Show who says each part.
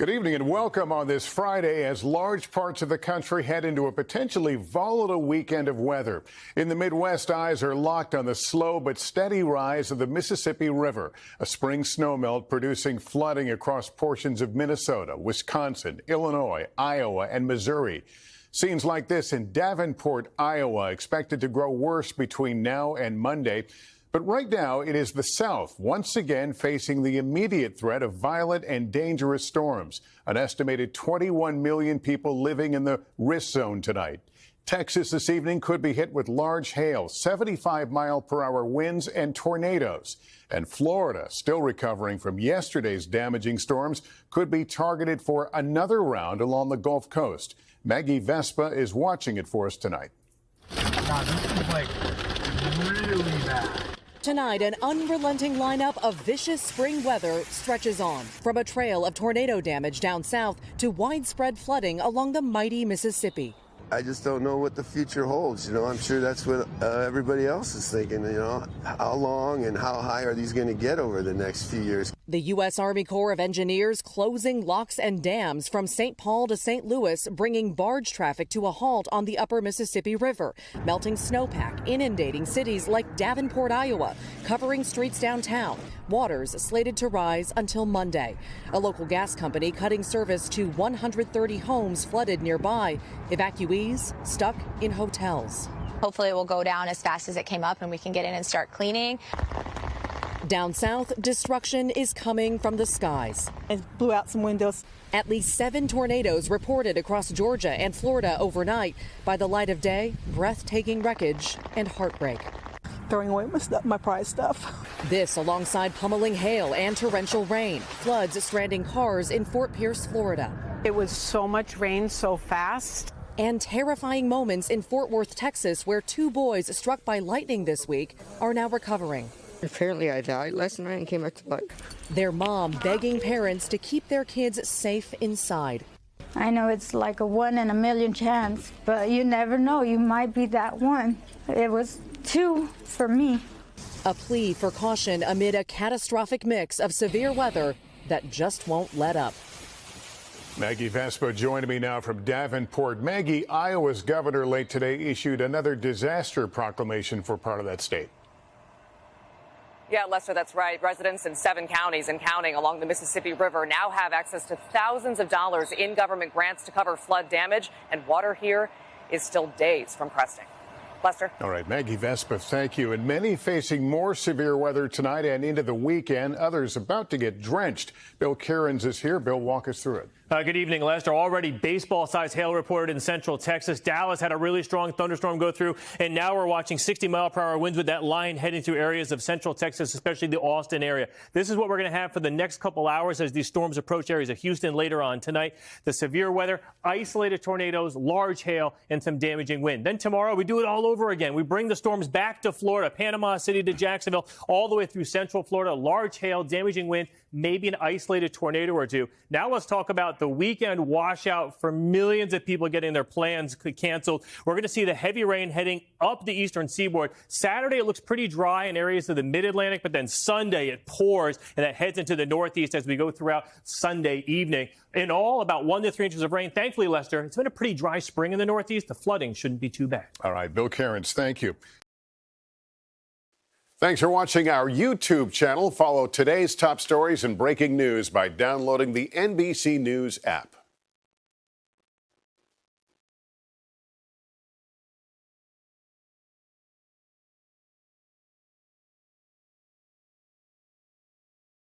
Speaker 1: Good evening and welcome on this Friday as large parts of the country head into a potentially volatile weekend of weather. In the Midwest, eyes are locked on the slow but steady rise of the Mississippi River, a spring snowmelt producing flooding across portions of Minnesota, Wisconsin, Illinois, Iowa, and Missouri. Scenes like this in Davenport, Iowa, expected to grow worse between now and Monday. But right now, it is the South once again facing the immediate threat of violent and dangerous storms. An estimated 21 million people living in the risk zone tonight. Texas this evening could be hit with large hail, 75-mile-per-hour winds, and tornadoes. And Florida, still recovering from yesterday's damaging storms, could be targeted for another round along the Gulf Coast. Maggie Vespa is watching it for us tonight.
Speaker 2: God, this is like really bad.
Speaker 3: Tonight, an unrelenting lineup of vicious spring weather stretches on, from a trail of tornado damage down south to widespread flooding along the mighty Mississippi.
Speaker 4: I just don't know what the future holds. I'm sure that's what everybody else is thinking. How long and how high are these going to get over the next few years?
Speaker 3: The U.S. Army Corps of Engineers closing locks and dams from St. Paul to St. Louis, bringing barge traffic to a halt on the upper Mississippi River. Melting snowpack inundating cities like Davenport, Iowa, covering streets downtown. Waters slated to rise until Monday. A local gas company cutting service to 130 homes flooded nearby. Evacuees stuck in hotels.
Speaker 5: Hopefully it will go down as fast as it came up and we can get in and start cleaning.
Speaker 3: Down south, destruction is coming from the skies.
Speaker 6: It blew out some windows.
Speaker 3: At least 7 tornadoes reported across Georgia and Florida overnight. By the light of day, breathtaking wreckage and heartbreak.
Speaker 6: Throwing away my prized stuff.
Speaker 3: This alongside pummeling hail and torrential rain. Floods stranding cars in Fort Pierce, Florida.
Speaker 7: It was so much rain so fast.
Speaker 3: And terrifying moments in Fort Worth, Texas, where 2 boys struck by lightning this week are now recovering.
Speaker 8: Apparently I died last night and came back to life.
Speaker 3: Their mom begging parents to keep their kids safe inside.
Speaker 9: I know it's like a 1 in a million chance, but you never know. You might be that one. It was 2 for me.
Speaker 3: A plea for caution amid a catastrophic mix of severe weather that just won't let up.
Speaker 1: Maggie Vespa joining me now from Davenport. Maggie, Iowa's governor late today issued another disaster proclamation for part of that state.
Speaker 10: Yeah, Lester, that's right. Residents in 7 counties and counting along the Mississippi River now have access to thousands of dollars in government grants to cover flood damage, and water here is still days from cresting. Lester?
Speaker 1: All right, Maggie Vespa, thank you. And many facing more severe weather tonight and into the weekend. Others about to get drenched. Bill Cairns is here. Bill, walk us through it.
Speaker 11: Good evening, Lester. Already baseball-sized hail reported in central Texas. Dallas had a really strong thunderstorm go through, and now we're watching 60-mile-per-hour winds with that line heading through areas of central Texas, especially the Austin area. This is what we're going to have for the next couple hours as these storms approach areas of Houston later on tonight. The severe weather, isolated tornadoes, large hail, and some damaging wind. Then tomorrow, we do it all over again. We bring the storms back to Florida, Panama City to Jacksonville, all the way through central Florida. Large hail, damaging wind, maybe an isolated tornado or two. Now let's talk about the weekend washout for millions of people getting their plans canceled. We're going to see the heavy rain heading up the eastern seaboard. Saturday, it looks pretty dry in areas of the mid-Atlantic, but then Sunday, it pours, and that heads into the northeast as we go throughout Sunday evening. In all, about 1 to 3 inches of rain. Thankfully, Lester, it's been a pretty dry spring in the northeast. The flooding shouldn't be too bad.
Speaker 1: All right, Bill Cairns, thank you. Thanks for watching our YouTube channel. Follow today's top stories and breaking news by downloading the NBC News app.